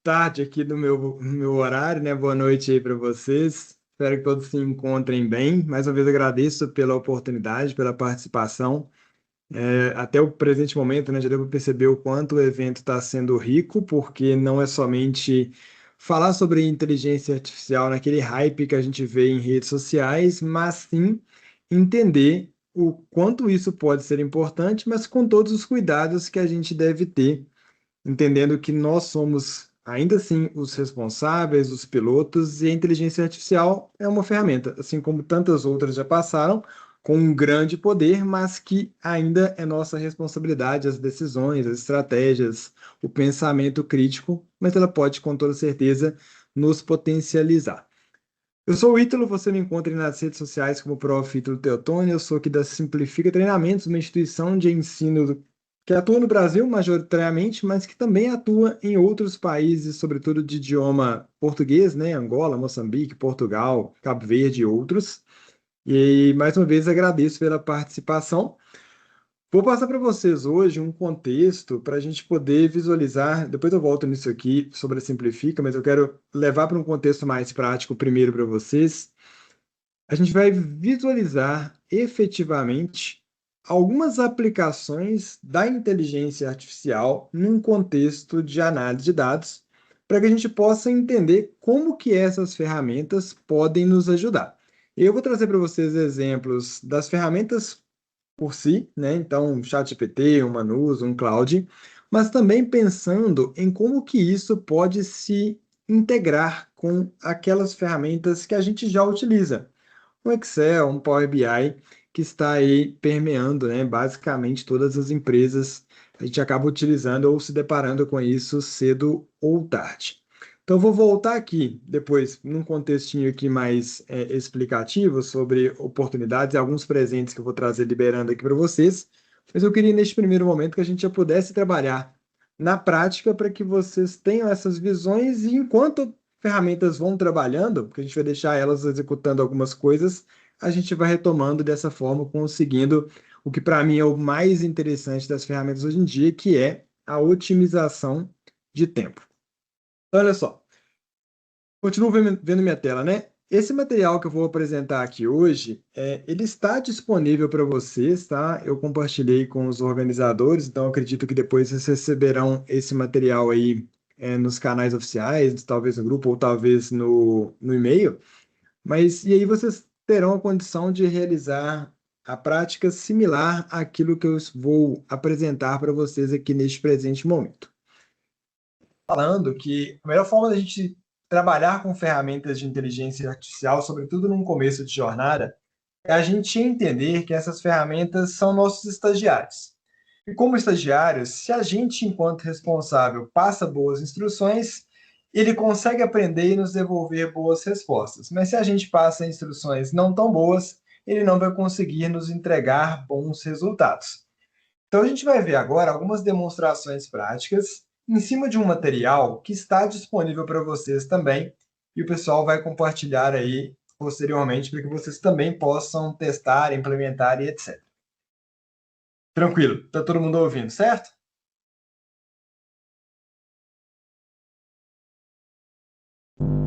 tarde aqui no meu horário, né? Boa noite aí para vocês. Espero que todos se encontrem bem. Mais uma vez agradeço pela oportunidade, pela participação. Até o presente momento, né, já deu para perceber o quanto o evento está sendo rico, porque não é somente falar sobre inteligência artificial naquele hype que a gente vê em redes sociais, mas sim entender o quanto isso pode ser importante, mas com todos os cuidados que a gente deve ter, entendendo que nós somos, ainda assim, os responsáveis, os pilotos, e a inteligência artificial é uma ferramenta, assim como tantas outras já passaram, com um grande poder, mas que ainda é nossa responsabilidade, as decisões, as estratégias, o pensamento crítico, mas ela pode, com toda certeza, nos potencializar. Eu sou o Ítalo, você me encontra nas redes sociais como Prof. Ítalo Teotônio, eu sou aqui da Simplifica Treinamentos, uma instituição de ensino que atua no Brasil majoritariamente, mas que também atua em outros países, sobretudo de idioma português, né? Angola, Moçambique, Portugal, Cabo Verde e outros. E mais uma vez agradeço pela participação. Vou passar para vocês hoje um contexto para a gente poder visualizar. Depois eu volto nisso aqui sobre a Simplifica, mas eu quero levar para um contexto mais prático primeiro para vocês. A gente vai visualizar efetivamente algumas aplicações da inteligência artificial num contexto de análise de dados, para que a gente possa entender como que essas ferramentas podem nos ajudar. Eu vou trazer para vocês exemplos das ferramentas por si, né? Então, um ChatGPT, um Manus, um Claude, mas também pensando em como que isso pode se integrar com aquelas ferramentas que a gente já utiliza. Um Excel, um Power BI, que está aí permeando, né, basicamente todas as empresas. A gente acaba utilizando ou se deparando com isso cedo ou tarde. Então, vou voltar aqui depois, num contextinho aqui mais explicativo sobre oportunidades e alguns presentes que eu vou trazer liberando aqui para vocês. Mas eu queria, neste primeiro momento, que a gente já pudesse trabalhar na prática para que vocês tenham essas visões e enquanto ferramentas vão trabalhando, porque a gente vai deixar elas executando algumas coisas, a gente vai retomando dessa forma, conseguindo o que para mim é o mais interessante das ferramentas hoje em dia, que é a otimização de tempo. Então, olha só, continuo vendo minha tela, né? Esse material que eu vou apresentar aqui hoje, ele está disponível para vocês, tá? Eu compartilhei com os organizadores, então acredito que depois vocês receberão esse material aí, nos canais oficiais, talvez no grupo ou talvez no e-mail. Mas e aí vocês terão a condição de realizar a prática similar àquilo que eu vou apresentar para vocês aqui neste presente momento. Falando que a melhor forma da gente trabalhar com ferramentas de inteligência artificial, sobretudo num começo de jornada, é a gente entender que essas ferramentas são nossos estagiários. E como estagiários, se a gente, enquanto responsável, passa boas instruções, ele consegue aprender e nos devolver boas respostas. Mas se a gente passa instruções não tão boas, ele não vai conseguir nos entregar bons resultados. Então a gente vai ver agora algumas demonstrações práticas em cima de um material que está disponível para vocês também, e o pessoal vai compartilhar aí posteriormente para que vocês também possam testar, implementar e etc. Tranquilo, está todo mundo ouvindo, certo?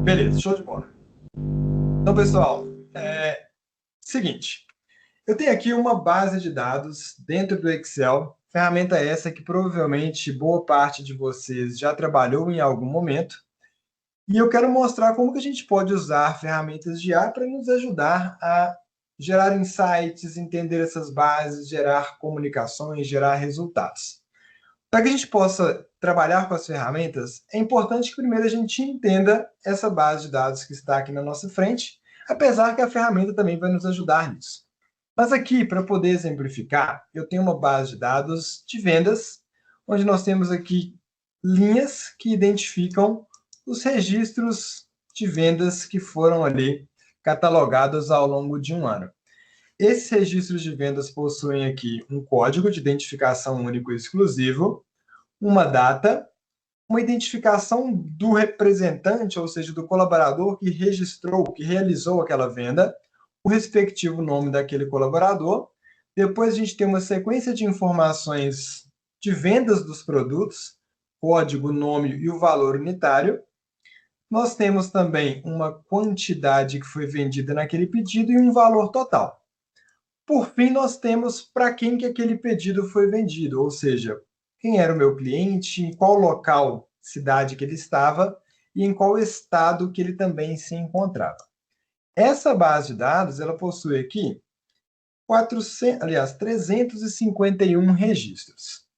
Beleza, show de bola. Então, pessoal, seguinte, eu tenho aqui uma base de dados dentro do Excel, ferramenta essa que provavelmente boa parte de vocês já trabalhou em algum momento, e eu quero mostrar como que a gente pode usar ferramentas de IA para nos ajudar a gerar insights, entender essas bases, gerar comunicações, gerar resultados. Para que a gente possa trabalhar com as ferramentas, é importante que primeiro a gente entenda essa base de dados que está aqui na nossa frente, apesar que a ferramenta também vai nos ajudar nisso. Mas aqui, para poder exemplificar, eu tenho uma base de dados de vendas, onde nós temos aqui linhas que identificam os registros de vendas que foram ali catalogados ao longo de um ano. Esses registros de vendas possuem aqui um código de identificação único e exclusivo, uma data, uma identificação do representante, ou seja, do colaborador que registrou, que realizou aquela venda, o respectivo nome daquele colaborador. Depois a gente tem uma sequência de informações de vendas dos produtos, código, nome e o valor unitário. Nós temos também uma quantidade que foi vendida naquele pedido e um valor total. Por fim, nós temos para quem que aquele pedido foi vendido, ou seja, quem era o meu cliente, em qual local, cidade que ele estava e em qual estado que ele também se encontrava. Essa base de dados, ela possui aqui 351 registros.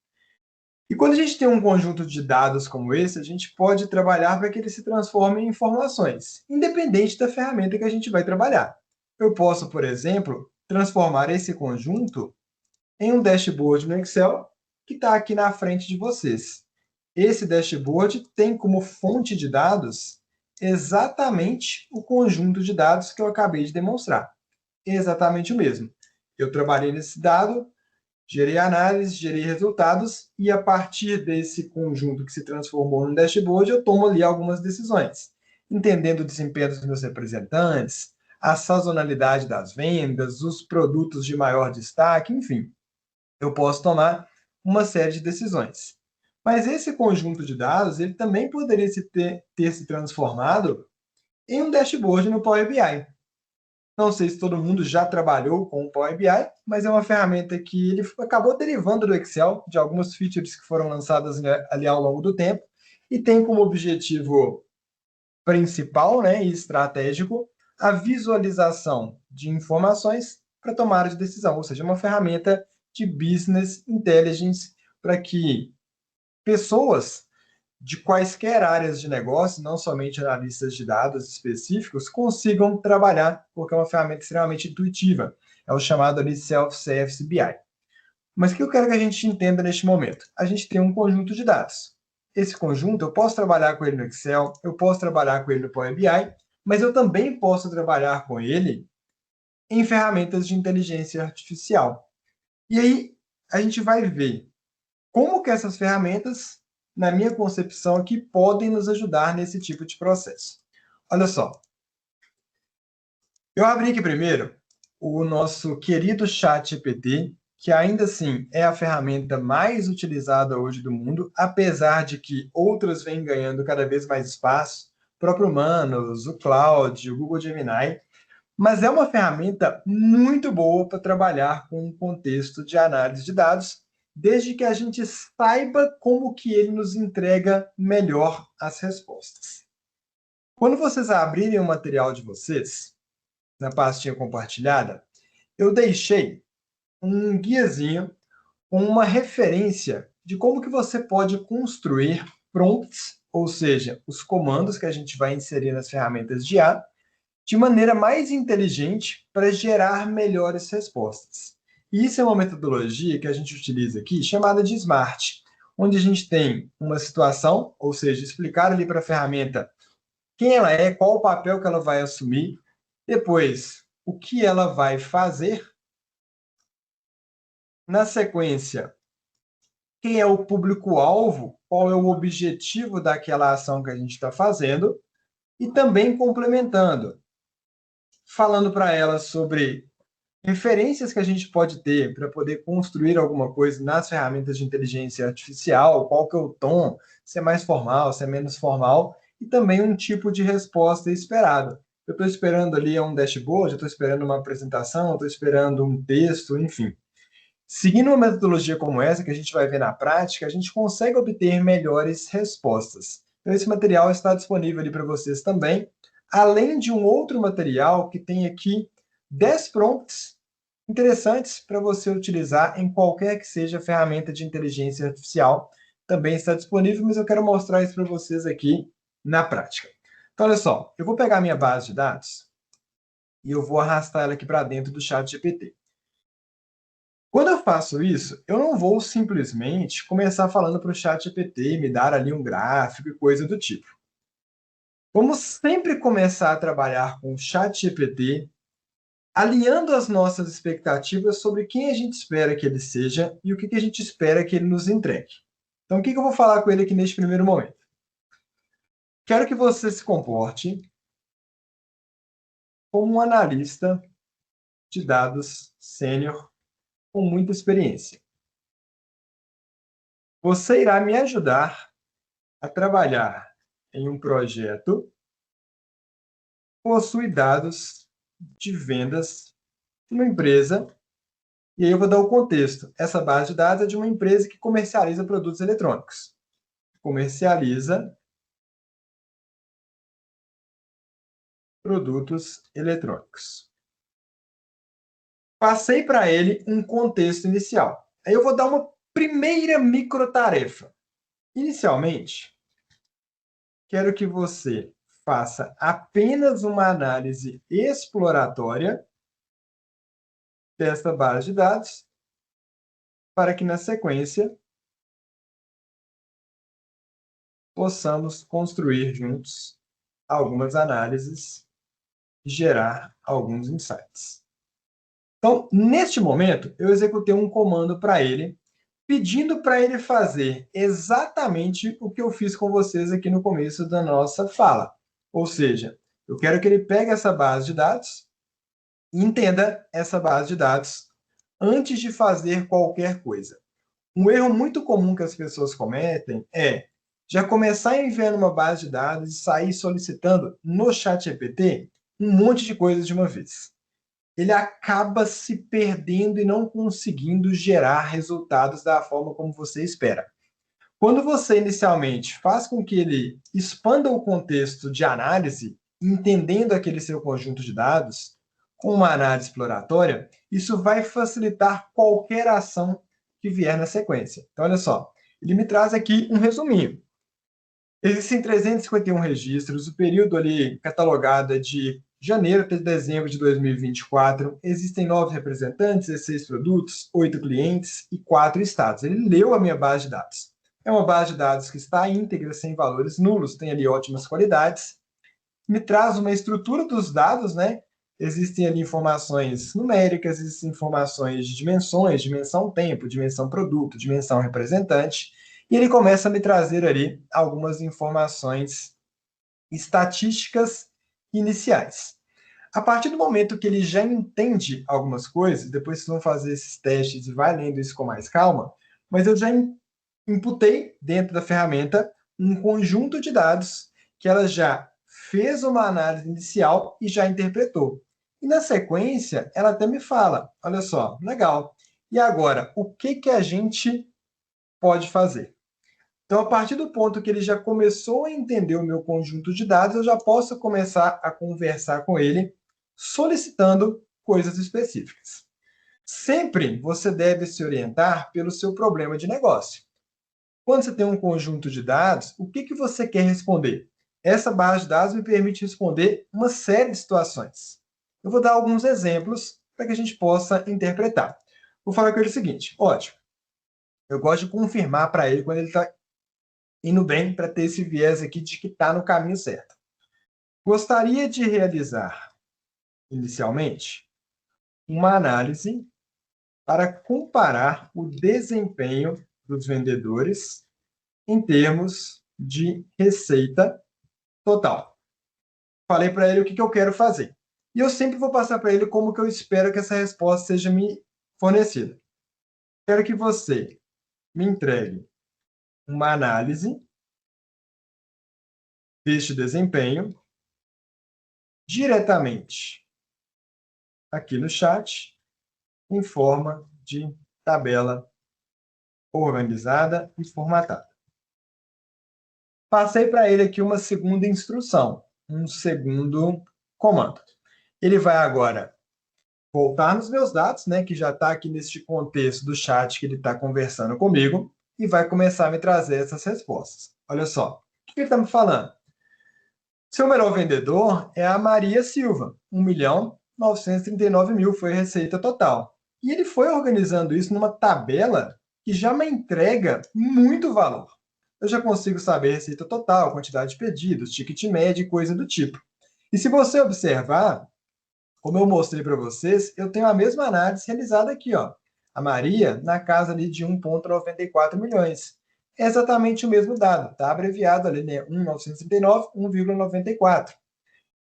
E quando a gente tem um conjunto de dados como esse, a gente pode trabalhar para que ele se transforme em informações, independente da ferramenta que a gente vai trabalhar. Eu posso, por exemplo, transformar esse conjunto em um dashboard no Excel que está aqui na frente de vocês. Esse dashboard tem como fonte de dados exatamente o conjunto de dados que eu acabei de demonstrar. Exatamente o mesmo. Eu trabalhei nesse dado, gerei análise, gerei resultados, e a partir desse conjunto que se transformou num dashboard, eu tomo ali algumas decisões, entendendo o desempenho dos meus representantes, a sazonalidade das vendas, os produtos de maior destaque, enfim. Eu posso tomar uma série de decisões. Mas esse conjunto de dados, ele também poderia ter se transformado em um dashboard no Power BI. Não sei se todo mundo já trabalhou com o Power BI, mas é uma ferramenta que ele acabou derivando do Excel, de algumas features que foram lançadas, né, ali ao longo do tempo, e tem como objetivo principal, né, e estratégico a visualização de informações para tomada de decisão, ou seja, uma ferramenta de business intelligence para que pessoas de quaisquer áreas de negócio, não somente analistas de dados específicos, consigam trabalhar, porque é uma ferramenta extremamente intuitiva. É o chamado ali Self-Service BI. Mas o que eu quero que a gente entenda neste momento? A gente tem um conjunto de dados. Esse conjunto, eu posso trabalhar com ele no Excel, eu posso trabalhar com ele no Power BI, mas eu também posso trabalhar com ele em ferramentas de inteligência artificial. E aí, a gente vai ver como que essas ferramentas, na minha concepção aqui, podem nos ajudar nesse tipo de processo. Olha só, eu abri aqui primeiro o nosso querido ChatGPT, que ainda assim é a ferramenta mais utilizada hoje do mundo, apesar de que outras vêm ganhando cada vez mais espaço, o próprio Humanos, o Cloud, o Google Gemini, mas é uma ferramenta muito boa para trabalhar com um contexto de análise de dados, desde que a gente saiba como que ele nos entrega melhor as respostas. Quando vocês abrirem o material de vocês, na pastinha compartilhada, eu deixei um guiazinho com uma referência de como que você pode construir prompts, ou seja, os comandos que a gente vai inserir nas ferramentas de IA, de maneira mais inteligente para gerar melhores respostas. E isso é uma metodologia que a gente utiliza aqui, chamada de SMART, onde a gente tem uma situação, ou seja, explicar ali para a ferramenta quem ela é, qual o papel que ela vai assumir, depois o que ela vai fazer, na sequência, quem é o público-alvo, qual é o objetivo daquela ação que a gente está fazendo, e também complementando, falando para ela sobre referências que a gente pode ter para poder construir alguma coisa nas ferramentas de inteligência artificial, qual que é o tom, se é mais formal, se é menos formal, e também um tipo de resposta esperado. Eu estou esperando ali um dashboard, eu estou esperando uma apresentação, eu estou esperando um texto, enfim. Seguindo uma metodologia como essa, que a gente vai ver na prática, a gente consegue obter melhores respostas. Então, esse material está disponível ali para vocês também, além de um outro material que tem aqui 10 prompts interessantes para você utilizar em qualquer que seja a ferramenta de inteligência artificial. Também está disponível, mas eu quero mostrar isso para vocês aqui na prática. Então, olha só, eu vou pegar a minha base de dados e eu vou arrastar ela aqui para dentro do ChatGPT. Quando eu faço isso, eu não vou simplesmente começar falando para o ChatGPT me dar ali um gráfico e coisa do tipo. Vamos sempre começar a trabalhar com o ChatGPT, alinhando as nossas expectativas sobre quem a gente espera que ele seja e o que a gente espera que ele nos entregue. Então, o que eu vou falar com ele aqui neste primeiro momento? Quero que você se comporte como um analista de dados sênior com muita experiência. Você irá me ajudar a trabalhar em um projeto possui dados de vendas de uma empresa, e aí eu vou dar o contexto. Essa base de dados é de uma empresa que comercializa produtos eletrônicos. Comercializa produtos eletrônicos. Passei para ele um contexto inicial. Aí eu vou dar uma primeira microtarefa. Inicialmente, quero que você faça apenas uma análise exploratória desta base de dados, para que na sequência possamos construir juntos algumas análises e gerar alguns insights. Então, neste momento, eu executei um comando para ele, pedindo para ele fazer exatamente o que eu fiz com vocês aqui no começo da nossa fala. Ou seja, eu quero que ele pegue essa base de dados e entenda essa base de dados antes de fazer qualquer coisa. Um erro muito comum que as pessoas cometem é já começar enviando uma base de dados e sair solicitando no ChatGPT um monte de coisas de uma vez. Ele acaba se perdendo e não conseguindo gerar resultados da forma como você espera. Quando você inicialmente faz com que ele expanda o contexto de análise, entendendo aquele seu conjunto de dados, com uma análise exploratória, isso vai facilitar qualquer ação que vier na sequência. Então, olha só, ele me traz aqui um resuminho. Existem 351 registros, o período ali catalogado é de janeiro até dezembro de 2024. Existem 9 representantes, 16 produtos, 8 clientes e 4 estados. Ele leu a minha base de dados. É uma base de dados que está íntegra, sem valores nulos, tem ali ótimas qualidades. Me traz uma estrutura dos dados, né? Existem ali informações numéricas, existem informações de dimensões, dimensão tempo, dimensão produto, dimensão representante. E ele começa a me trazer ali algumas informações estatísticas iniciais. A partir do momento que ele já entende algumas coisas, depois vocês vão fazer esses testes e vai lendo isso com mais calma, mas eu já imputei dentro da ferramenta um conjunto de dados que ela já fez uma análise inicial e já interpretou. E na sequência, ela até me fala, olha só, legal. E agora, o que que a gente pode fazer? Então, a partir do ponto que ele já começou a entender o meu conjunto de dados, eu já posso começar a conversar com ele, solicitando coisas específicas. Sempre você deve se orientar pelo seu problema de negócio. Quando você tem um conjunto de dados, o que que você quer responder? Essa base de dados me permite responder uma série de situações. Eu vou dar alguns exemplos para que a gente possa interpretar. Vou falar com ele o seguinte: ótimo, eu gosto de confirmar para ele quando ele está indo bem, para ter esse viés aqui de que está no caminho certo. Gostaria de realizar, inicialmente, uma análise para comparar o desempenho dos vendedores em termos de receita total. Falei para ele o que eu quero fazer. E eu sempre vou passar para ele como que eu espero que essa resposta seja me fornecida. Quero que você me entregue uma análise deste desempenho diretamente aqui no chat, em forma de tabela organizada e formatada. Passei para ele aqui uma segunda instrução, um segundo comando. Ele vai agora voltar nos meus dados, né, que já está aqui neste contexto do chat que ele está conversando comigo, e vai começar a me trazer essas respostas. Olha só, o que ele está me falando? Seu melhor vendedor é a Maria Silva, 1.939.000 foi a receita total. E ele foi organizando isso numa tabela que já me entrega muito valor. Eu já consigo saber a receita total, quantidade de pedidos, ticket médio e coisa do tipo. E se você observar, como eu mostrei para vocês, eu tenho a mesma análise realizada aqui, ó. A Maria, na casa ali de 1,94 milhões. É exatamente o mesmo dado, tá abreviado ali, né? 1.939, 1,94.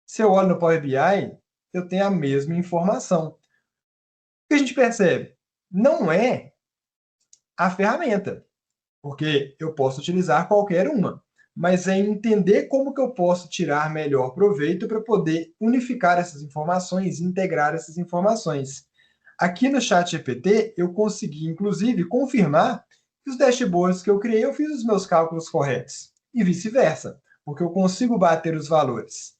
Se eu olho no Power BI, eu tenho a mesma informação. O que a gente percebe? Não é a ferramenta, porque eu posso utilizar qualquer uma. mas é entender como que eu posso tirar melhor proveito para poder unificar essas informações, integrar essas informações. Aqui no ChatGPT, eu consegui, inclusive, confirmar que os dashboards que eu criei, eu fiz os meus cálculos corretos, e vice-versa, porque eu consigo bater os valores.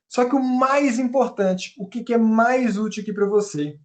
Só que o mais importante, o que é mais útil aqui para você,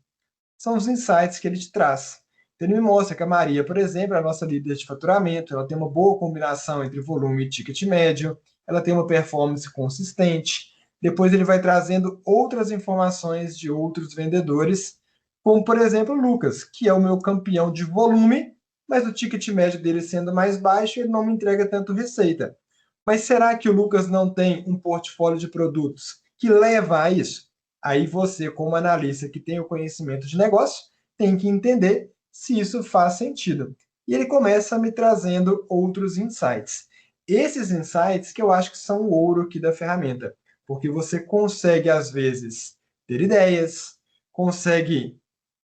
são os insights que ele te traz. Então, ele me mostra que a Maria, por exemplo, é a nossa líder de faturamento, ela tem uma boa combinação entre volume e ticket médio, ela tem uma performance consistente. Depois ele vai trazendo outras informações de outros vendedores, como, por exemplo, o Lucas, que é o meu campeão de volume, mas o ticket médio dele sendo mais baixo, ele não me entrega tanto receita. Mas será que o Lucas não tem um portfólio de produtos que leva a isso? Aí você, como analista que tem o conhecimento de negócio, tem que entender se isso faz sentido. E ele começa me trazendo outros insights. Esses insights que eu acho que são o ouro aqui da ferramenta, porque você consegue, às vezes, ter ideias, consegue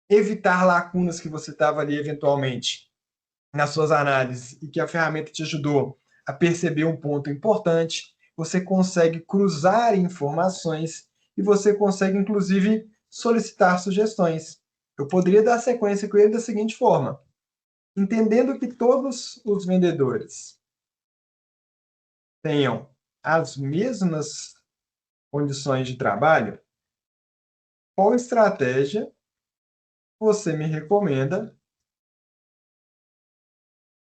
evitar lacunas que você estava ali eventualmente nas suas análises e que a ferramenta te ajudou a perceber um ponto importante, você consegue cruzar informações e você consegue, inclusive, solicitar sugestões. Eu poderia dar sequência com ele da seguinte forma: entendendo que todos os vendedores tenham as mesmas condições de trabalho, qual estratégia você me recomenda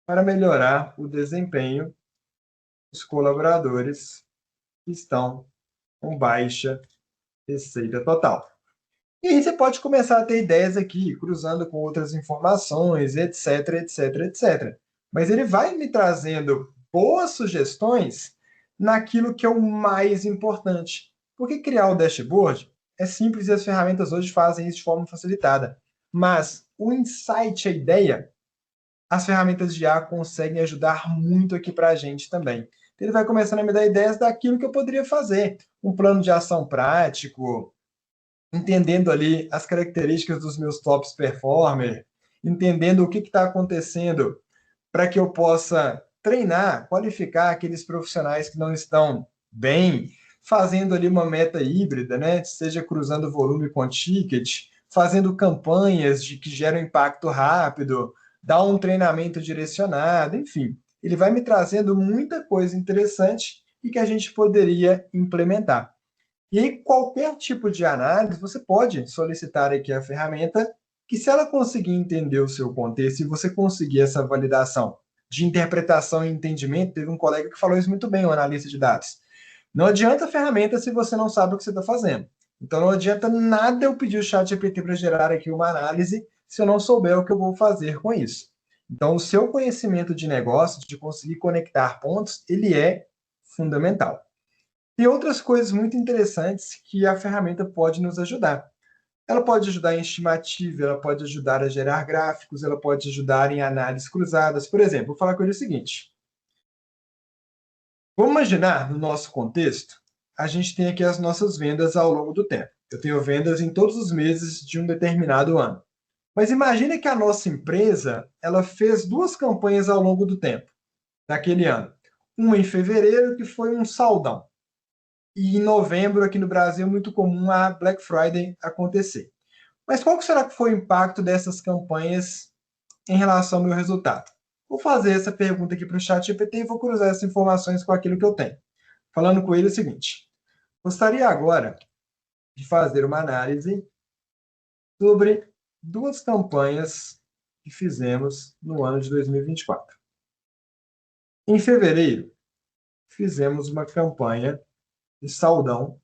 para melhorar o desempenho dos colaboradores que estão com baixa receita total? E aí você pode começar a ter ideias aqui, cruzando com outras informações, etc, etc, etc. Mas ele vai me trazendo boas sugestões naquilo que é o mais importante. Porque criar o dashboard é simples e as ferramentas hoje fazem isso de forma facilitada. Mas o insight, a ideia, as ferramentas de IA conseguem ajudar muito aqui para a gente também. Ele vai começando a me dar ideias daquilo que eu poderia fazer. Um plano de ação prático, entendendo ali as características dos meus tops performer, entendendo o que está acontecendo para que eu possa treinar, qualificar aqueles profissionais que não estão bem, fazendo ali uma meta híbrida, né? Seja cruzando volume com ticket, fazendo campanhas que geram impacto rápido, dar um treinamento direcionado, enfim. Ele vai me trazendo muita coisa interessante e que a gente poderia implementar. E aí, qualquer tipo de análise, você pode solicitar aqui a ferramenta, que se ela conseguir entender o seu contexto e você conseguir essa validação de interpretação e entendimento, teve um colega que falou isso muito bem, um analista de dados. Não adianta a ferramenta se você não sabe o que você está fazendo. Então não adianta nada eu pedir o chat GPT para gerar aqui uma análise se eu não souber o que eu vou fazer com isso. Então o seu conhecimento de negócio, de conseguir conectar pontos, ele é fundamental. E outras coisas muito interessantes que a ferramenta pode nos ajudar. Ela pode ajudar em estimativa, ela pode ajudar a gerar gráficos, ela pode ajudar em análises cruzadas. Por exemplo, vou falar com ele o seguinte: vamos imaginar, no nosso contexto, a gente tem aqui as nossas vendas ao longo do tempo. Eu tenho vendas em todos os meses de um determinado ano. Mas imagine que a nossa empresa ela fez duas campanhas ao longo do tempo, daquele ano. Uma em fevereiro, que foi um saldão. E em novembro, aqui no Brasil, é muito comum a Black Friday acontecer. Mas qual será que foi o impacto dessas campanhas em relação ao meu resultado? Vou fazer essa pergunta aqui para o chat GPT e vou cruzar essas informações com aquilo que eu tenho. Falando com ele o seguinte: gostaria agora de fazer uma análise sobre duas campanhas que fizemos no ano de 2024. Em fevereiro, fizemos uma campanha de saldão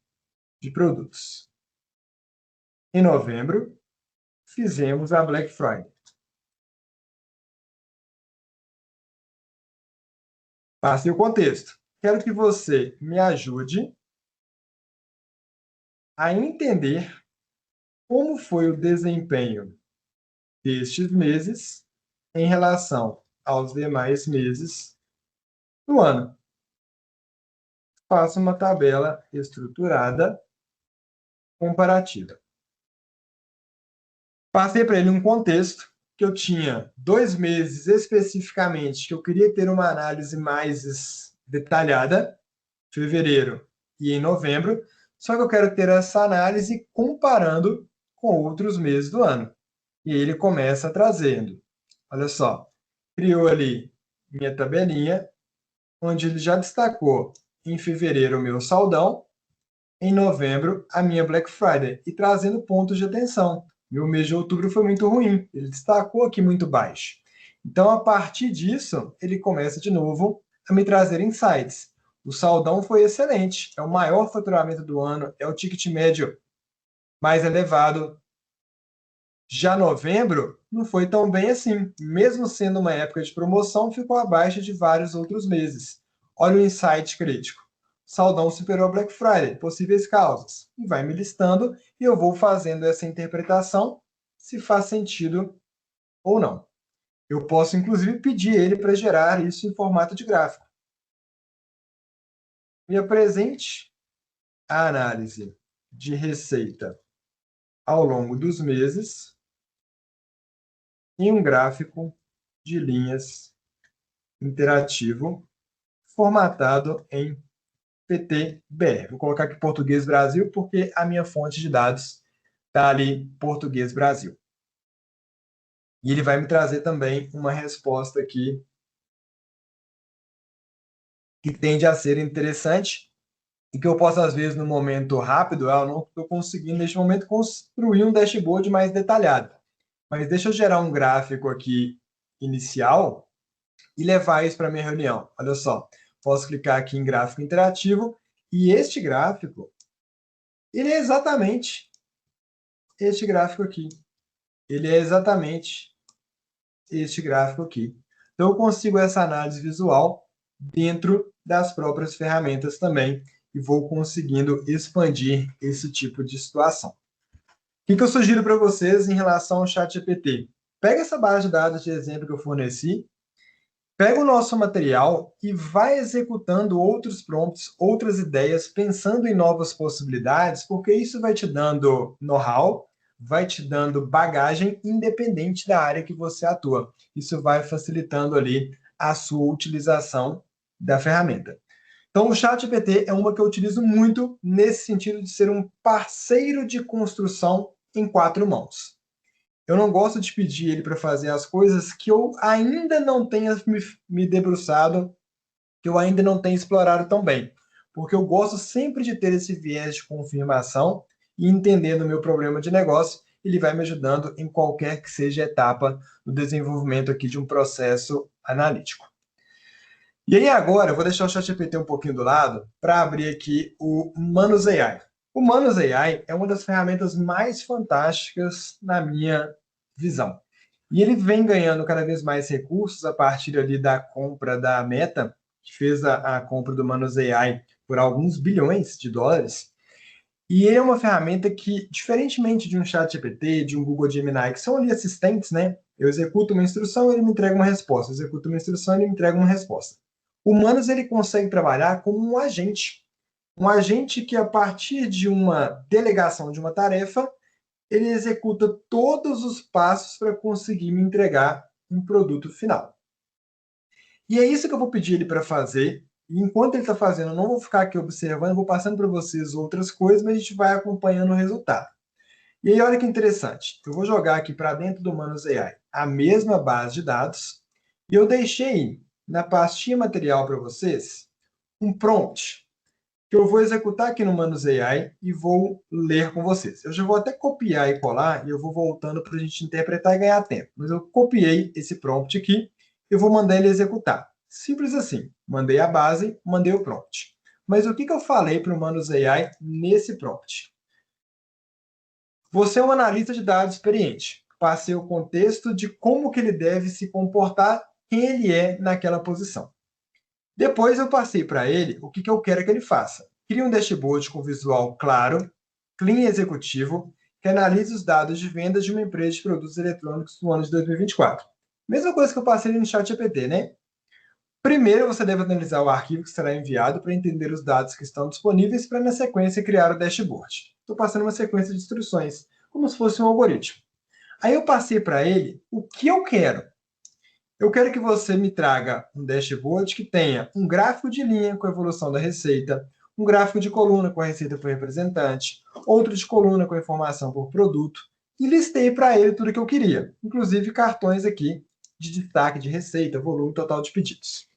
de produtos. Em novembro, fizemos a Black Friday. Passe o contexto. Quero que você me ajude a entender como foi o desempenho destes meses em relação aos demais meses do ano. Faça uma tabela estruturada comparativa. Passei para ele um contexto que eu tinha 2 meses especificamente que eu queria ter uma análise mais detalhada, fevereiro e em novembro, só que eu quero ter essa análise comparando com outros meses do ano. E ele começa trazendo, olha só, criou ali minha tabelinha, onde ele já destacou em fevereiro o meu saldão, em novembro a minha Black Friday, e trazendo pontos de atenção. Meu mês de outubro foi muito ruim, ele destacou aqui muito baixo. Então, a partir disso, ele começa de novo a me trazer insights. O saldão foi excelente, é o maior faturamento do ano, é o ticket médio mais elevado. Já novembro não foi tão bem assim. Mesmo sendo uma época de promoção, ficou abaixo de vários outros meses. Olha o insight crítico. Saldão superou a Black Friday, possíveis causas. E vai me listando e eu vou fazendo essa interpretação se faz sentido ou não. Eu posso, inclusive, pedir ele para gerar isso em formato de gráfico. Me apresente a análise de receita ao longo dos meses em um gráfico de linhas interativo formatado em PTBR. Vou colocar aqui Português Brasil porque a minha fonte de dados está ali Português Brasil. E ele vai me trazer também uma resposta aqui que tende a ser interessante e que eu posso, às vezes, no momento rápido, eu não estou conseguindo, neste momento, construir um dashboard mais detalhado. Mas deixa eu gerar um gráfico aqui inicial e levar isso para a minha reunião. Olha só, posso clicar aqui em gráfico interativo e este gráfico, ele é exatamente este gráfico aqui. Ele é exatamente este gráfico aqui. Então, eu consigo essa análise visual dentro das próprias ferramentas também e vou conseguindo expandir esse tipo de situação. O que eu sugiro para vocês em relação ao ChatGPT? Pega essa base de dados de exemplo que eu forneci, pega o nosso material e vai executando outros prompts, outras ideias, pensando em novas possibilidades, porque isso vai te dando know-how, vai te dando bagagem independente da área que você atua. Isso vai facilitando ali a sua utilização da ferramenta. Então, o ChatGPT é uma que eu utilizo muito nesse sentido de ser um parceiro de construção em quatro mãos. Eu não gosto de pedir ele para fazer as coisas que eu ainda não tenha me debruçado, que eu ainda não tenha explorado tão bem. Porque eu gosto sempre de ter esse viés de confirmação e entendendo o meu problema de negócio, ele vai me ajudando em qualquer que seja a etapa do desenvolvimento aqui de um processo analítico. E aí agora eu vou deixar o ChatGPT um pouquinho do lado para abrir aqui o Manus AI. O Manus AI é uma das ferramentas mais fantásticas na minha visão. E ele vem ganhando cada vez mais recursos a partir ali da compra da Meta, que fez a compra do Manus AI por alguns bilhões de dólares. E ele é uma ferramenta que, diferentemente de um ChatGPT, de um Google Gemini, que são ali assistentes, né? Eu executo uma instrução, ele me entrega uma resposta. Eu executo uma instrução, ele me entrega uma resposta. O Manus, ele consegue trabalhar como um agente. Um agente que, a partir de uma delegação de uma tarefa, ele executa todos os passos para conseguir me entregar um produto final. E é isso que eu vou pedir ele para fazer. E enquanto ele está fazendo, eu não vou ficar aqui observando, vou passando para vocês outras coisas, mas a gente vai acompanhando o resultado. E aí, olha que interessante. Eu vou jogar aqui para dentro do Manus AI a mesma base de dados e eu deixei na pastinha material para vocês um prompt que eu vou executar aqui no Manus AI e vou ler com vocês. Eu já vou até copiar e colar e eu vou voltando para a gente interpretar e ganhar tempo. Mas eu copiei esse prompt aqui e vou mandar ele executar. Simples assim. Mandei a base, mandei o prompt. Mas o que eu falei para o Manus AI nesse prompt? Você é um analista de dados experiente. Passei o contexto de como que ele deve se comportar, quem ele é naquela posição. Depois eu passei para ele o que eu quero que ele faça. Crie um dashboard com visual claro, clean e executivo, que analise os dados de vendas de uma empresa de produtos eletrônicos no ano de 2024. Mesma coisa que eu passei no ChatGPT, né? Primeiro, você deve analisar o arquivo que será enviado para entender os dados que estão disponíveis para, na sequência, criar o dashboard. Estou passando uma sequência de instruções, como se fosse um algoritmo. Aí eu passei para ele o que eu quero. Eu quero que você me traga um dashboard que tenha um gráfico de linha com a evolução da receita, um gráfico de coluna com a receita por representante, outro de coluna com a informação por produto, e listei para ele tudo que eu queria, inclusive cartões aqui de destaque de receita, volume total de pedidos.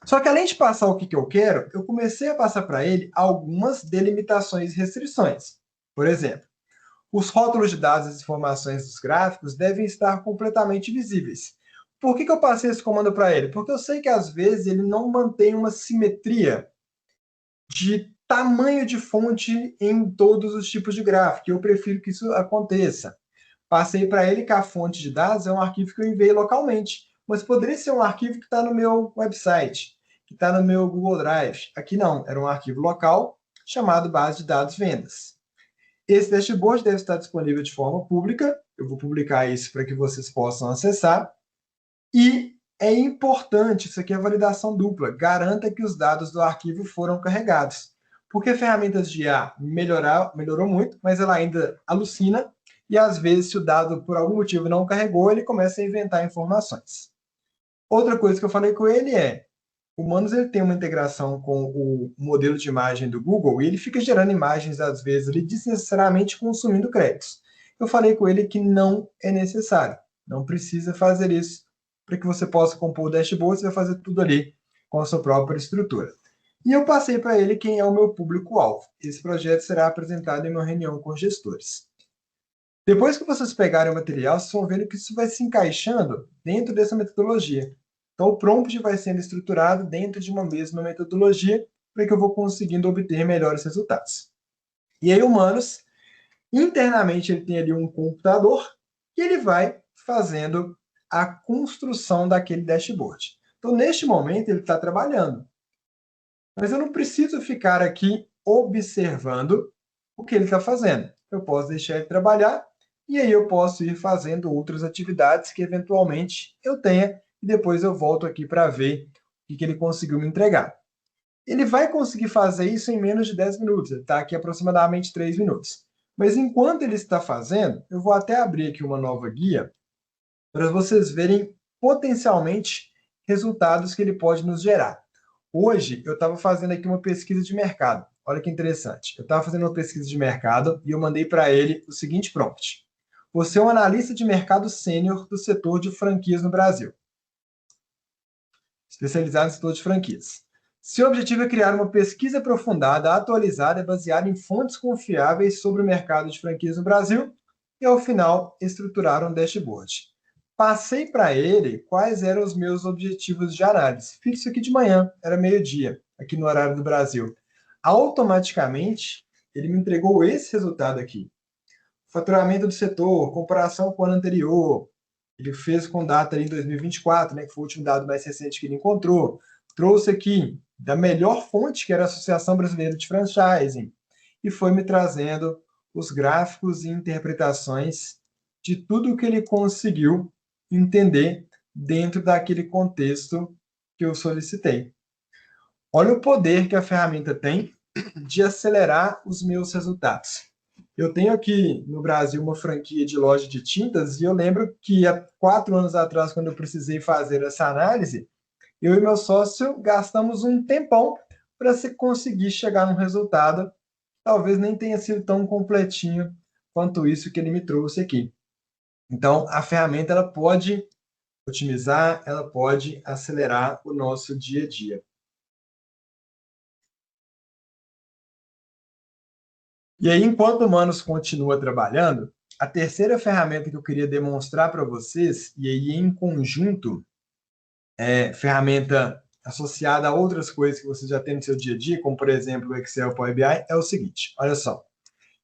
Só que além de passar o que eu quero, eu comecei a passar para ele algumas delimitações e restrições. Por exemplo, os rótulos de dados e as informações dos gráficos devem estar completamente visíveis. Por que eu passei esse comando para ele? Porque eu sei que às vezes ele não mantém uma simetria de tamanho de fonte em todos os tipos de gráfico. Eu prefiro que isso aconteça. Passei para ele que a fonte de dados é um arquivo que eu enviei localmente, mas poderia ser um arquivo que está no meu website, que está no meu Google Drive. Aqui não, era um arquivo local chamado base de dados vendas. Esse dashboard deve estar disponível de forma pública. Eu vou publicar isso para que vocês possam acessar. E é importante, isso aqui é validação dupla, garanta que os dados do arquivo foram carregados. Porque ferramentas de IA melhorou muito, mas ela ainda alucina, e às vezes, se o dado por algum motivo não carregou, ele começa a inventar informações. Outra coisa que eu falei com ele é, o Manus ele tem uma integração com o modelo de imagem do Google e ele fica gerando imagens, às vezes, ele desnecessariamente consumindo créditos. Eu falei com ele que não é necessário, não precisa fazer isso para que você possa compor o dashboard, você vai fazer tudo ali com a sua própria estrutura. E eu passei para ele quem é o meu público-alvo. Esse projeto será apresentado em uma reunião com gestores. Depois que vocês pegarem o material, vocês vão ver que isso vai se encaixando dentro dessa metodologia. Então, o prompt vai sendo estruturado dentro de uma mesma metodologia para que eu vou conseguindo obter melhores resultados. E aí, o Manus, internamente, ele tem ali um computador e ele vai fazendo a construção daquele dashboard. Então, neste momento, ele está trabalhando. Mas eu não preciso ficar aqui observando o que ele está fazendo. Eu posso deixar ele trabalhar e aí eu posso ir fazendo outras atividades que eventualmente eu tenha e depois eu volto aqui para ver o que ele conseguiu me entregar. Ele vai conseguir fazer isso em menos de 10 minutos, ele está aqui aproximadamente 3 minutos. Mas enquanto ele está fazendo, eu vou até abrir aqui uma nova guia para vocês verem potencialmente resultados que ele pode nos gerar. Hoje, eu estava fazendo aqui uma pesquisa de mercado. Olha que interessante. Eu estava fazendo uma pesquisa de mercado e eu mandei para ele o seguinte prompt. Você é um analista de mercado sênior do setor de franquias no Brasil. Especializado no setor de franquias. Seu objetivo é criar uma pesquisa aprofundada, atualizada e baseada em fontes confiáveis sobre o mercado de franquias no Brasil e, ao final, estruturar um dashboard. Passei para ele quais eram os meus objetivos de análise. Fiz isso aqui de manhã, era meio-dia, aqui no horário do Brasil. Automaticamente, ele me entregou esse resultado aqui. Faturamento do setor, comparação com o ano anterior. Ele fez com data em 2024, né, que foi o último dado mais recente que ele encontrou. Trouxe aqui da melhor fonte, que era a Associação Brasileira de Franchising, e foi me trazendo os gráficos e interpretações de tudo o que ele conseguiu entender dentro daquele contexto que eu solicitei. Olha o poder que a ferramenta tem de acelerar os meus resultados. Eu tenho aqui no Brasil uma franquia de loja de tintas e eu lembro que há 4 anos atrás, quando eu precisei fazer essa análise, eu e meu sócio gastamos um tempão para se conseguir chegar num resultado. Talvez nem tenha sido tão completinho quanto isso que ele me trouxe aqui. Então, a ferramenta ela pode otimizar, ela pode acelerar o nosso dia a dia. E aí, enquanto o Manus continua trabalhando, a terceira ferramenta que eu queria demonstrar para vocês, e aí em conjunto, ferramenta associada a outras coisas que você já tem no seu dia a dia, como por exemplo o Excel, o Power BI, é o seguinte, olha só.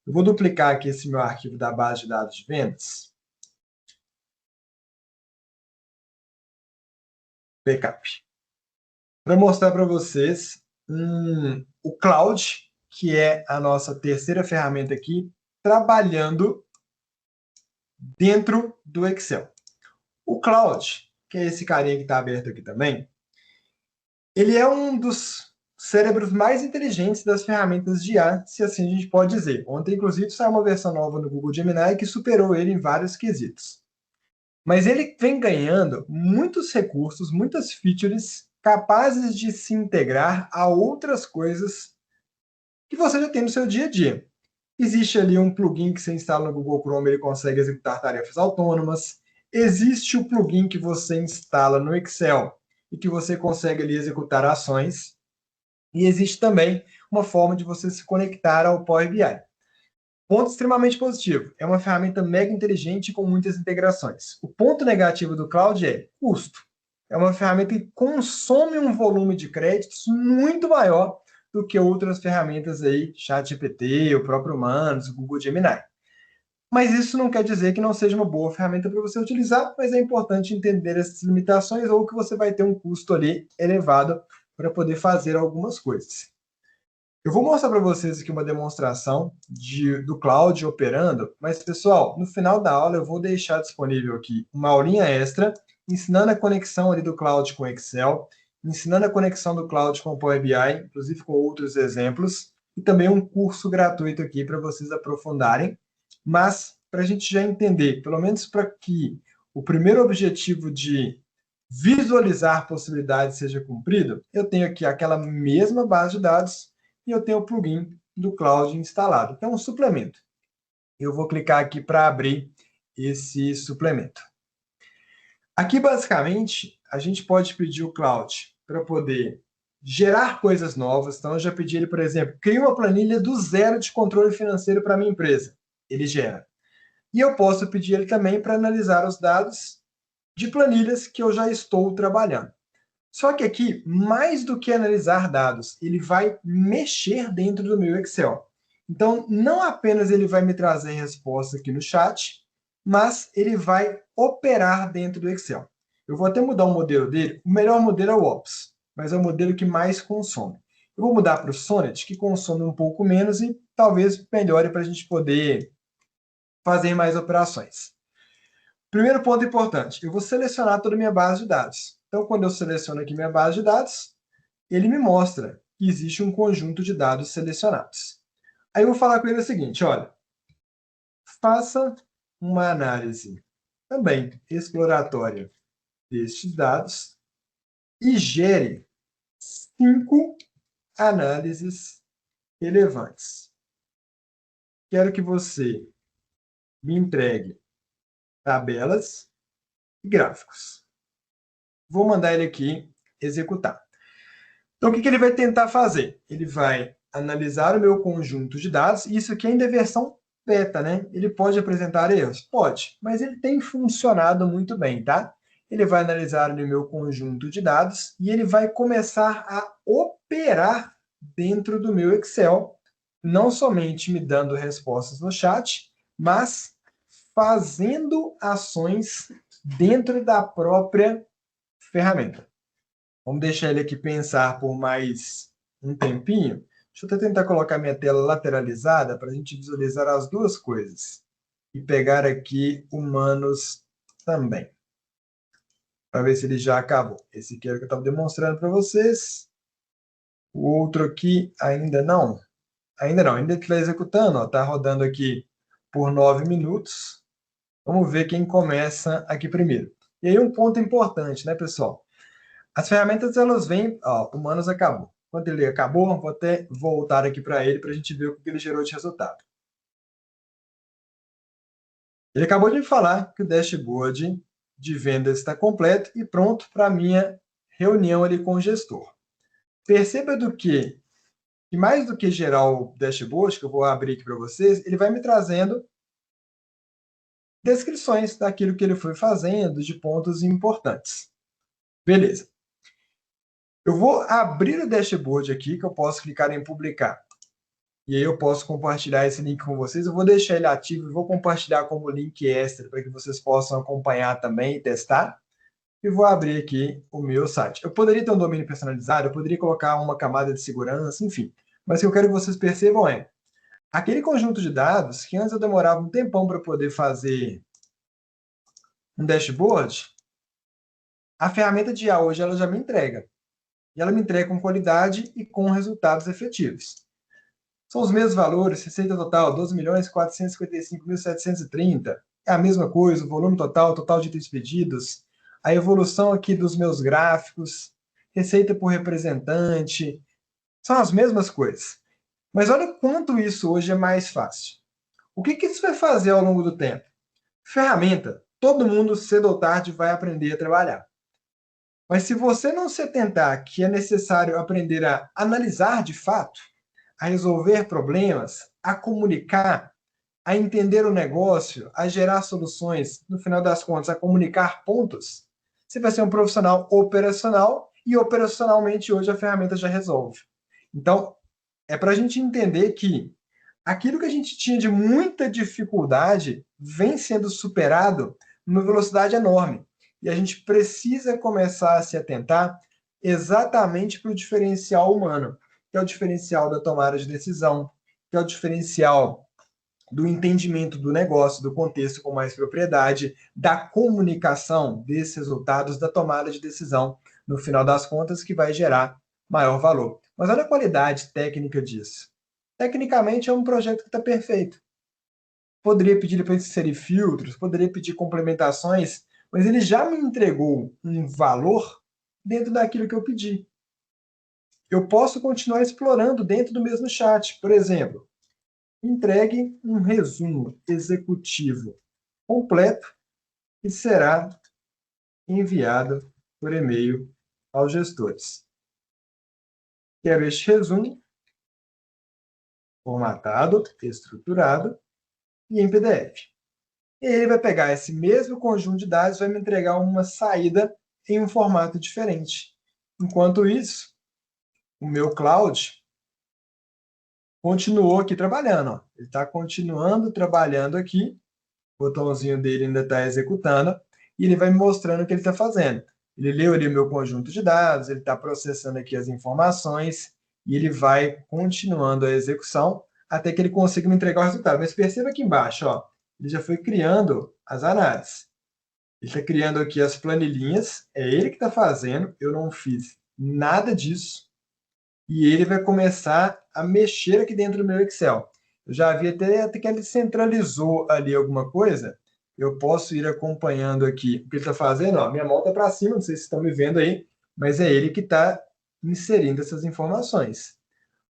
Eu vou duplicar aqui esse meu arquivo da base de dados de vendas. Backup. Para mostrar para vocês o Cloud, que é a nossa terceira ferramenta aqui, trabalhando dentro do Excel. O Cloud, que é esse carinha que está aberto aqui também, ele é um dos cérebros mais inteligentes das ferramentas de IA, se assim a gente pode dizer. Ontem, inclusive, saiu uma versão nova no Google Gemini que superou ele em vários quesitos. Mas ele vem ganhando muitos recursos, muitas features capazes de se integrar a outras coisas que você já tem no seu dia a dia. Existe ali um plugin que você instala no Google Chrome, ele consegue executar tarefas autônomas. Existe o plugin que você instala no Excel e que você consegue ali executar ações. E existe também uma forma de você se conectar ao Power BI. Ponto extremamente positivo. É uma ferramenta mega inteligente com muitas integrações. O ponto negativo do Cloud é custo. É uma ferramenta que consome um volume de créditos muito maior do que outras ferramentas aí, ChatGPT, o próprio Humanos, o Google Gemini. Mas isso não quer dizer que não seja uma boa ferramenta para você utilizar, mas é importante entender essas limitações ou que você vai ter um custo ali elevado para poder fazer algumas coisas. Eu vou mostrar para vocês aqui uma demonstração do Cloud operando, mas, pessoal, no final da aula eu vou deixar disponível aqui uma aulinha extra, ensinando a conexão ali do Cloud com Excel, ensinando a conexão do Cloud com o Power BI, inclusive com outros exemplos, e também um curso gratuito aqui para vocês aprofundarem. Mas, para a gente já entender, pelo menos para que o primeiro objetivo de visualizar possibilidades seja cumprido, eu tenho aqui aquela mesma base de dados, e eu tenho o plugin do Cloud instalado, que é um suplemento. Eu vou clicar aqui para abrir esse suplemento. Aqui, basicamente, a gente pode pedir o Cloud para poder gerar coisas novas. Então, eu já pedi ele, por exemplo, crie uma planilha do zero de controle financeiro para a minha empresa. Ele gera. E eu posso pedir ele também para analisar os dados de planilhas que eu já estou trabalhando. Só que aqui, mais do que analisar dados, ele vai mexer dentro do meu Excel. Então, não apenas ele vai me trazer resposta aqui no chat, mas ele vai operar dentro do Excel. Eu vou até mudar o modelo dele. O melhor modelo é o Ops, mas é o modelo que mais consome. Eu vou mudar para o Sonnet, que consome um pouco menos e talvez melhore para a gente poder fazer mais operações. Primeiro ponto importante, eu vou selecionar toda a minha base de dados. Então, quando eu seleciono aqui minha base de dados, ele me mostra que existe um conjunto de dados selecionados. Aí eu vou falar com ele o seguinte, olha, faça uma análise também exploratória destes dados e gere 5 análises relevantes. Quero que você me entregue tabelas e gráficos. Vou mandar ele aqui executar. Então, o que ele vai tentar fazer? Ele vai analisar o meu conjunto de dados, e isso aqui ainda é versão beta, né? Ele pode apresentar erros? Pode, mas ele tem funcionado muito bem, tá? Ele vai analisar o meu conjunto de dados e ele vai começar a operar dentro do meu Excel, não somente me dando respostas no chat, mas fazendo ações dentro da própria ferramenta. Vamos deixar ele aqui pensar por mais um tempinho. Deixa eu até tentar colocar minha tela lateralizada para a gente visualizar as duas coisas. E pegar aqui humanos também. Para ver se ele já acabou. Esse aqui era o que eu estava demonstrando para vocês. O outro aqui ainda não. Ainda não, ainda está executando. Está rodando aqui por 9 minutos. Vamos ver quem começa aqui primeiro. E aí um ponto importante, né, pessoal? As ferramentas, elas vêm... Ó, o Humanos acabou. Quando ele acabou, vou até voltar aqui para ele para a gente ver o que ele gerou de resultado. Ele acabou de me falar que o dashboard de vendas está completo e pronto para a minha reunião ali com o gestor. Perceba que mais do que gerar o dashboard, que eu vou abrir aqui para vocês, ele vai me trazendo descrições daquilo que ele foi fazendo, de pontos importantes. Beleza. Eu vou abrir o dashboard aqui, que eu posso clicar em publicar. E aí eu posso compartilhar esse link com vocês. Eu vou deixar ele ativo e vou compartilhar como link extra para que vocês possam acompanhar também e testar. E vou abrir aqui o meu site. Eu poderia ter um domínio personalizado, eu poderia colocar uma camada de segurança, enfim. Mas o que eu quero que vocês percebam é aquele conjunto de dados que antes eu demorava um tempão para poder fazer um dashboard, a ferramenta de IA hoje ela já me entrega. E ela me entrega com qualidade e com resultados efetivos. São os mesmos valores, receita total, 12.455.730. é a mesma coisa, o volume total, total de itens pedidos, a evolução aqui dos meus gráficos, receita por representante, são as mesmas coisas. Mas olha quanto isso hoje é mais fácil. O que que isso vai fazer ao longo do tempo? Ferramenta. Todo mundo, cedo ou tarde, vai aprender a trabalhar. Mas se você não se atentar que é necessário aprender a analisar de fato, a resolver problemas, a comunicar, a entender o negócio, a gerar soluções, no final das contas, a comunicar pontos, você vai ser um profissional operacional e operacionalmente hoje a ferramenta já resolve. Então, é para a gente entender que aquilo que a gente tinha de muita dificuldade vem sendo superado numa velocidade enorme. E a gente precisa começar a se atentar exatamente para o diferencial humano, que é o diferencial da tomada de decisão, que é o diferencial do entendimento do negócio, do contexto com mais propriedade, da comunicação desses resultados, da tomada de decisão, no final das contas, que vai gerar maior valor. Mas olha a qualidade técnica disso. Tecnicamente é um projeto que está perfeito. Poderia pedir para inserir filtros, poderia pedir complementações, mas ele já me entregou um valor dentro daquilo que eu pedi. Eu posso continuar explorando dentro do mesmo chat. Por exemplo, entregue um resumo executivo completo que será enviado por e-mail aos gestores. Quero este resumo formatado, estruturado e em PDF. E ele vai pegar esse mesmo conjunto de dados e vai me entregar uma saída em um formato diferente. Enquanto isso, o meu cloud continuou aqui trabalhando. Ó. Ele está continuando trabalhando aqui, o botãozinho dele ainda está executando, e ele vai me mostrando o que ele está fazendo. Ele leu ali o meu conjunto de dados, ele está processando aqui as informações, e ele vai continuando a execução até que ele consiga me entregar o resultado. Mas perceba aqui embaixo, ó, ele já foi criando as análises. Ele está criando aqui as planilhinhas, é ele que está fazendo, eu não fiz nada disso, e ele vai começar a mexer aqui dentro do meu Excel. Eu já vi até que ele centralizou ali alguma coisa, eu posso ir acompanhando aqui o que ele está fazendo. Ó, minha mão está para cima, não sei se estão me vendo aí, mas é ele que está inserindo essas informações.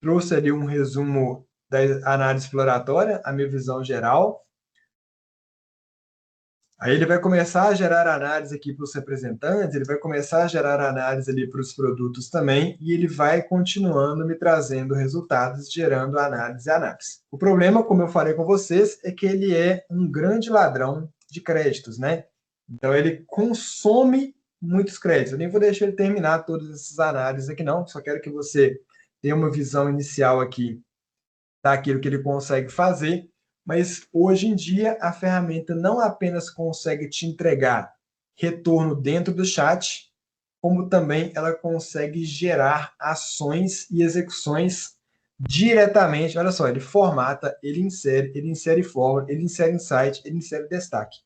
Trouxe ali um resumo da análise exploratória, a minha visão geral. Aí ele vai começar a gerar análise aqui para os representantes, ele vai começar a gerar análise ali para os produtos também, e ele vai continuando me trazendo resultados, gerando análise e análise. O problema, como eu falei com vocês, é que ele é um grande ladrão de créditos, né? Então ele consome muitos créditos. Eu nem vou deixar ele terminar todas essas análises aqui não, só quero que você tenha uma visão inicial aqui daquilo que ele consegue fazer, mas hoje em dia a ferramenta não apenas consegue te entregar retorno dentro do chat, como também ela consegue gerar ações e execuções diretamente. Olha só, ele formata, ele insere forward, ele insere insight, ele insere destaque.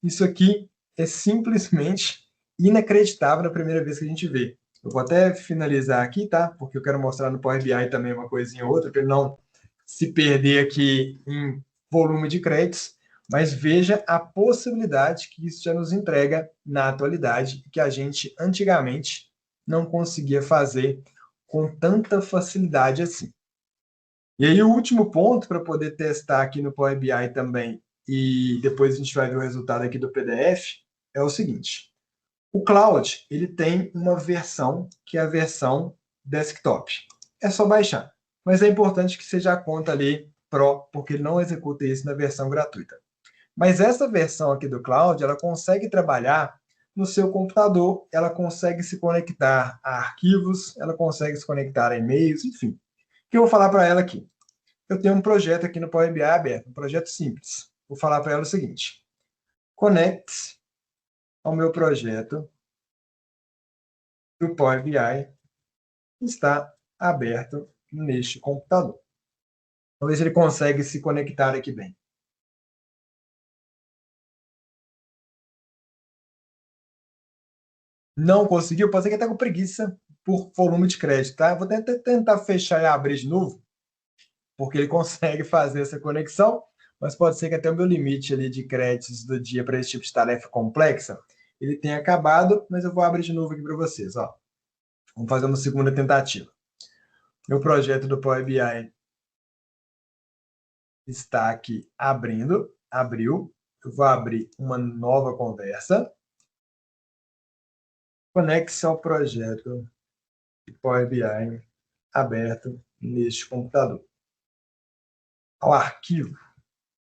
Isso aqui é simplesmente inacreditável na primeira vez que a gente vê. Eu vou até finalizar aqui, tá? Porque eu quero mostrar no Power BI também uma coisinha ou outra, para ele não se perder aqui em volume de créditos, mas veja a possibilidade que isso já nos entrega na atualidade, que a gente antigamente não conseguia fazer com tanta facilidade assim. E aí o último ponto para poder testar aqui no Power BI também, e depois a gente vai ver o resultado aqui do PDF, é o seguinte. O Cloud, ele tem uma versão que é a versão desktop. É só baixar. Mas é importante que seja a conta ali Pro, porque ele não executa isso na versão gratuita. Mas essa versão aqui do Cloud, ela consegue trabalhar no seu computador, ela consegue se conectar a arquivos, ela consegue se conectar a e-mails, enfim. O que eu vou falar para ela aqui? Eu tenho um projeto aqui no Power BI aberto, um projeto simples. Vou falar para ela o seguinte: conecte ao meu projeto do Power BI que está aberto neste computador. Vamos ver se ele consegue se conectar aqui bem. Não conseguiu? Pode ser que até com preguiça por volume de crédito, tá? Vou tentar fechar e abrir de novo, porque ele consegue fazer essa conexão, mas pode ser que até o meu limite ali de créditos do dia para esse tipo de tarefa complexa, ele tenha acabado, mas eu vou abrir de novo aqui para vocês, ó. Vamos fazer uma segunda tentativa. Meu projeto do Power BI está aqui abrindo, abriu. Eu vou abrir uma nova conversa. Conecte-se ao projeto de Power BI aberto neste computador. Ao arquivo,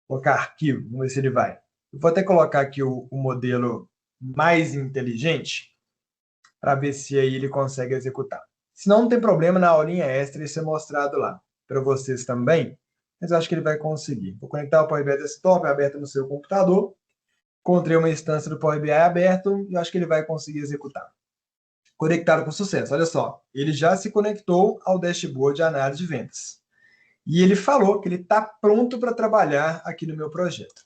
vou colocar arquivo, vamos ver se ele vai. Eu vou até colocar aqui o modelo mais inteligente para ver se aí ele consegue executar. Se não, não tem problema na aulinha extra isso ser mostrado lá para vocês também, mas eu acho que ele vai conseguir. Vou conectar o Power BI Desktop aberto no seu computador, encontrei uma instância do Power BI aberto e eu acho que ele vai conseguir executar. Conectado com sucesso, olha só, ele já se conectou ao dashboard de análise de vendas. E ele falou que ele está pronto para trabalhar aqui no meu projeto.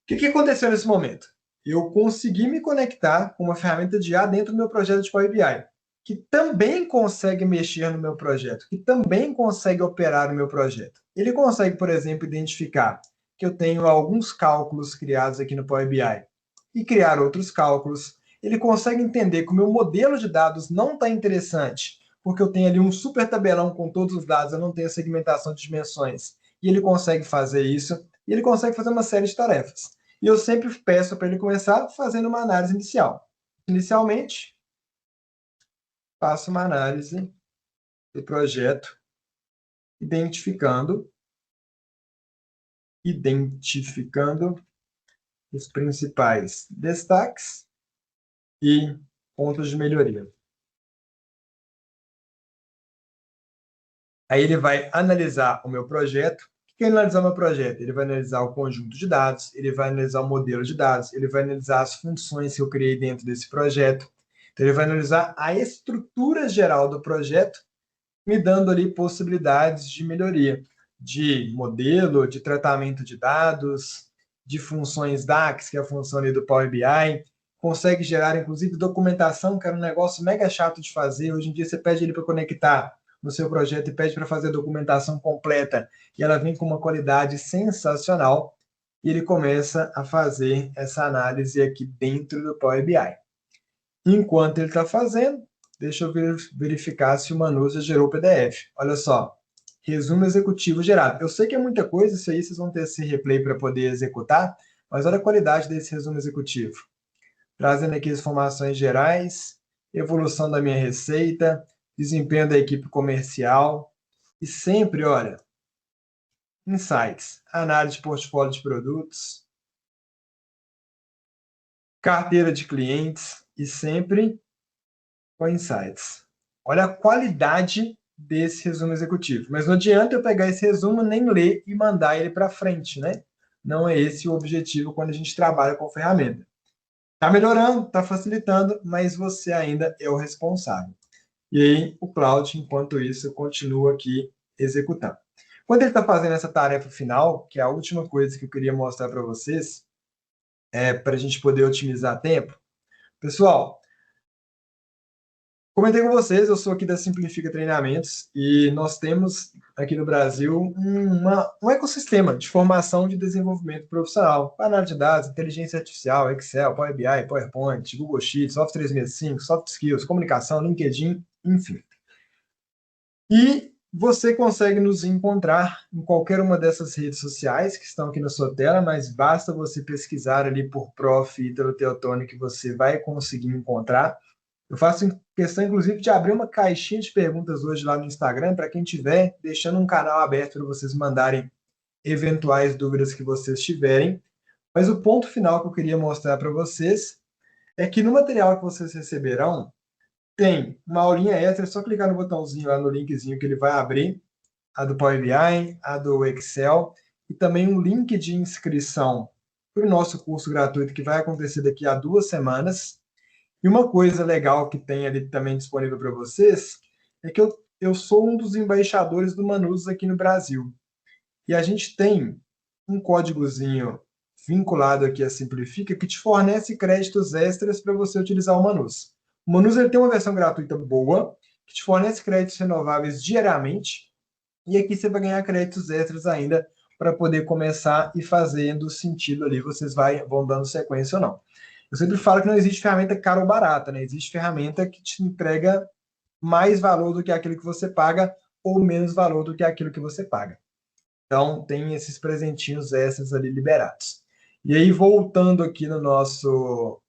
O que aconteceu nesse momento? Eu consegui me conectar com uma ferramenta de IA dentro do meu projeto de Power BI, que também consegue mexer no meu projeto, que também consegue operar no meu projeto. Ele consegue, por exemplo, identificar que eu tenho alguns cálculos criados aqui no Power BI e criar outros cálculos. Ele consegue entender que o meu modelo de dados não está interessante, porque eu tenho ali um super tabelão com todos os dados, eu não tenho segmentação de dimensões. E ele consegue fazer isso, e ele consegue fazer uma série de tarefas. E eu sempre peço para ele começar fazendo uma análise inicial. Inicialmente, faço uma análise do projeto, identificando os principais destaques e pontos de melhoria. Aí ele vai analisar o meu projeto. O que é analisar o meu projeto? Ele vai analisar o conjunto de dados, ele vai analisar o modelo de dados, ele vai analisar as funções que eu criei dentro desse projeto. Então, ele vai analisar a estrutura geral do projeto, me dando ali possibilidades de melhoria, de modelo, de tratamento de dados, de funções DAX, que é a função ali do Power BI, consegue gerar, inclusive, documentação, que era um negócio mega chato de fazer. Hoje em dia, você pede ele para conectar no seu projeto e pede para fazer a documentação completa, e ela vem com uma qualidade sensacional, e ele começa a fazer essa análise aqui dentro do Power BI. Enquanto ele está fazendo, deixa eu verificar se o Manu já gerou o PDF. Olha só, resumo executivo gerado. Eu sei que é muita coisa, isso aí vocês vão ter esse replay para poder executar, mas olha a qualidade desse resumo executivo. Trazendo aqui as informações gerais, evolução da minha receita, desempenho da equipe comercial e sempre, olha, insights, análise de portfólio de produtos, carteira de clientes e sempre com insights. Olha a qualidade desse resumo executivo. Mas não adianta eu pegar esse resumo, nem ler e mandar ele para frente, né? Não é esse o objetivo quando a gente trabalha com ferramenta. Está melhorando, está facilitando, mas você ainda é o responsável. E aí, o Cloud, enquanto isso, continua aqui executando. Quando ele está fazendo essa tarefa final, que é a última coisa que eu queria mostrar para vocês, para a gente poder otimizar tempo. Pessoal, comentei com vocês, eu sou aqui da Simplifica Treinamentos e nós temos aqui no Brasil um ecossistema de formação de desenvolvimento profissional, análise de dados, inteligência artificial, Excel, Power BI, PowerPoint, Google Sheets, Office 365, Soft Skills, comunicação, LinkedIn, enfim. E você consegue nos encontrar em qualquer uma dessas redes sociais que estão aqui na sua tela, mas basta você pesquisar ali por Prof. Ítalo Teotoni que você vai conseguir encontrar. Eu faço questão, inclusive, de abrir uma caixinha de perguntas hoje lá no Instagram para quem tiver, deixando um canal aberto para vocês mandarem eventuais dúvidas que vocês tiverem. Mas o ponto final que eu queria mostrar para vocês é que no material que vocês receberão, tem uma aulinha extra, é só clicar no botãozinho lá no linkzinho que ele vai abrir, a do Power BI, a do Excel, e também um link de inscrição para o nosso curso gratuito que vai acontecer daqui a 2 semanas. E uma coisa legal que tem ali também disponível para vocês é que eu sou um dos embaixadores do Manus aqui no Brasil. E a gente tem um códigozinho vinculado aqui a Simplifica que te fornece créditos extras para você utilizar o Manus. O Manus ele tem uma versão gratuita boa, que te fornece créditos renováveis diariamente, e aqui você vai ganhar créditos extras ainda para poder começar e fazendo sentido ali, vocês vão dando sequência ou não. Eu sempre falo que não existe ferramenta cara ou barata, né? Existe ferramenta que te entrega mais valor do que aquilo que você paga ou menos valor do que aquilo que você paga. Então, tem esses presentinhos extras ali liberados. E aí, voltando aqui no nosso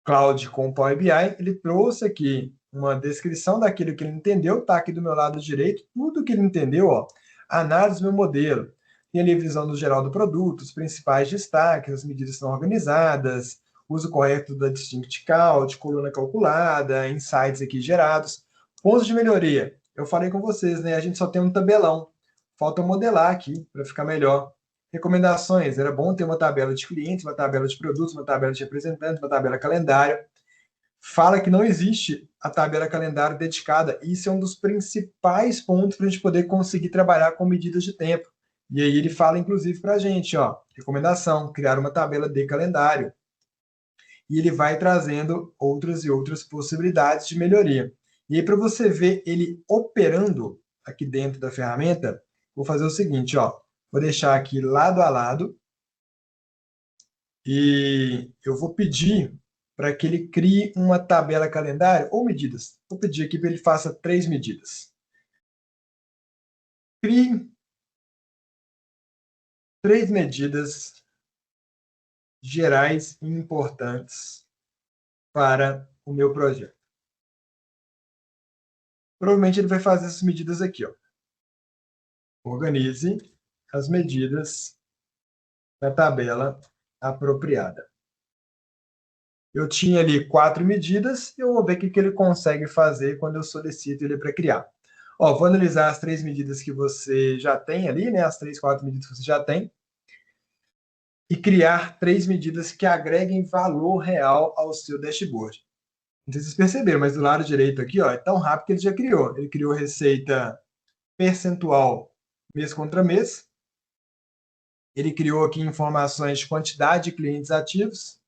Cloud com o Power BI, ele trouxe aqui uma descrição daquilo que ele entendeu, está aqui do meu lado direito, tudo que ele entendeu, ó, análise do meu modelo, tem ali a visão do geral do produto, os principais destaques, as medidas estão organizadas, uso correto da Distinct Count, coluna calculada, insights aqui gerados, pontos de melhoria. Eu falei com vocês, né? A gente só tem um tabelão, falta modelar aqui para ficar melhor. Recomendações, era bom ter uma tabela de clientes, uma tabela de produtos, uma tabela de representantes, uma tabela calendário. Fala que não existe a tabela calendário dedicada. Isso é um dos principais pontos para a gente poder conseguir trabalhar com medidas de tempo. E aí ele fala, inclusive, para a gente, ó, recomendação, criar uma tabela de calendário. E ele vai trazendo outras e outras possibilidades de melhoria. E aí, para você ver ele operando aqui dentro da ferramenta, vou fazer o seguinte, ó, vou deixar aqui lado a lado e eu vou pedir para que ele crie uma tabela calendário ou medidas. Vou pedir aqui para ele faça 3 medidas. Crie 3 medidas gerais e importantes para o meu projeto. Provavelmente ele vai fazer essas medidas aqui, ó. Organize as medidas na tabela apropriada. Eu tinha ali 4 medidas, eu vou ver o que ele consegue fazer quando eu solicito ele para criar. Ó, vou analisar as 3 medidas que você já tem ali, né? As 3, 4 medidas que você já tem. E criar 3 medidas que agreguem valor real ao seu dashboard. Não sei se vocês perceberam, mas do lado direito aqui, ó, é tão rápido que ele já criou. Ele criou receita percentual mês contra mês. Ele criou aqui informações de quantidade de clientes ativos.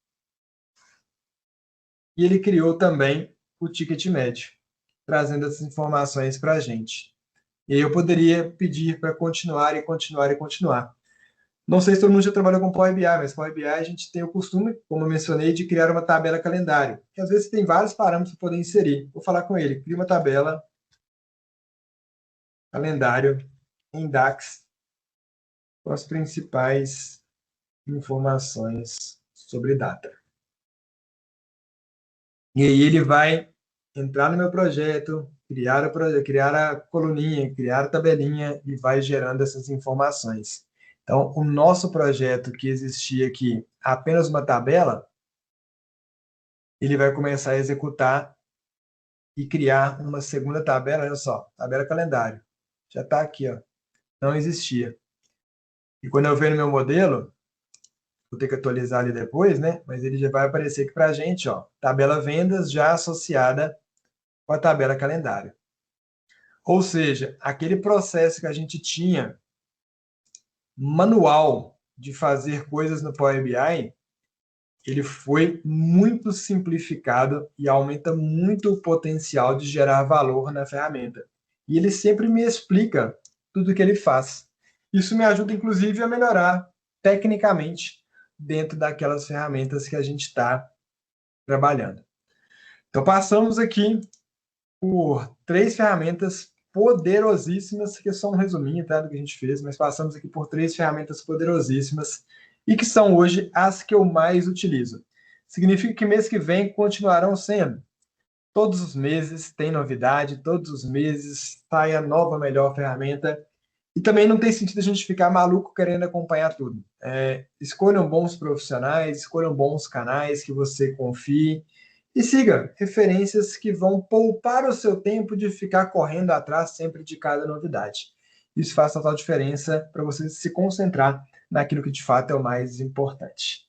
E ele criou também o ticket médio, trazendo essas informações para a gente. E aí eu poderia pedir para continuar e continuar e continuar. Não sei se todo mundo já trabalhou com Power BI, mas Power BI a gente tem o costume, como eu mencionei, de criar uma tabela calendário, que às vezes tem vários parâmetros para poder inserir. Vou falar com ele, cria uma tabela calendário em DAX com as principais informações sobre data. E aí ele vai entrar no meu projeto, criar a coluninha, criar a tabelinha e vai gerando essas informações. Então, o nosso projeto que existia aqui, apenas uma tabela, ele vai começar a executar e criar uma segunda tabela, olha só, tabela calendário. Já está aqui, ó. Não existia. E quando eu ver no meu modelo, vou ter que atualizar ali depois, né? Mas ele já vai aparecer aqui para a gente, ó, tabela vendas já associada com a tabela calendário. Ou seja, aquele processo que a gente tinha manual de fazer coisas no Power BI, ele foi muito simplificado e aumenta muito o potencial de gerar valor na ferramenta. E ele sempre me explica tudo o que ele faz. Isso me ajuda, inclusive, a melhorar tecnicamente dentro daquelas ferramentas que a gente está trabalhando. Então, passamos aqui por 3 ferramentas poderosíssimas, que é só um resuminho, tá, do que a gente fez, mas passamos aqui por 3 ferramentas poderosíssimas e que são hoje as que eu mais utilizo. Significa que mês que vem continuarão sendo. Todos os meses tem novidade, todos os meses sai a nova, melhor ferramenta. E também não tem sentido a gente ficar maluco querendo acompanhar tudo. Escolham bons profissionais, escolham bons canais que você confie e siga referências que vão poupar o seu tempo de ficar correndo atrás sempre de cada novidade. Isso faz total diferença para você se concentrar naquilo que de fato é o mais importante.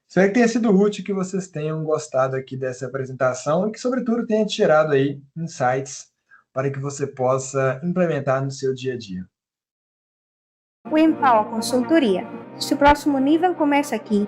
Espero que tenha sido útil, que vocês tenham gostado aqui dessa apresentação e que, sobretudo, tenha tirado aí insights para que você possa implementar no seu dia a dia. O Empower Consultoria. Seu próximo nível começa aqui.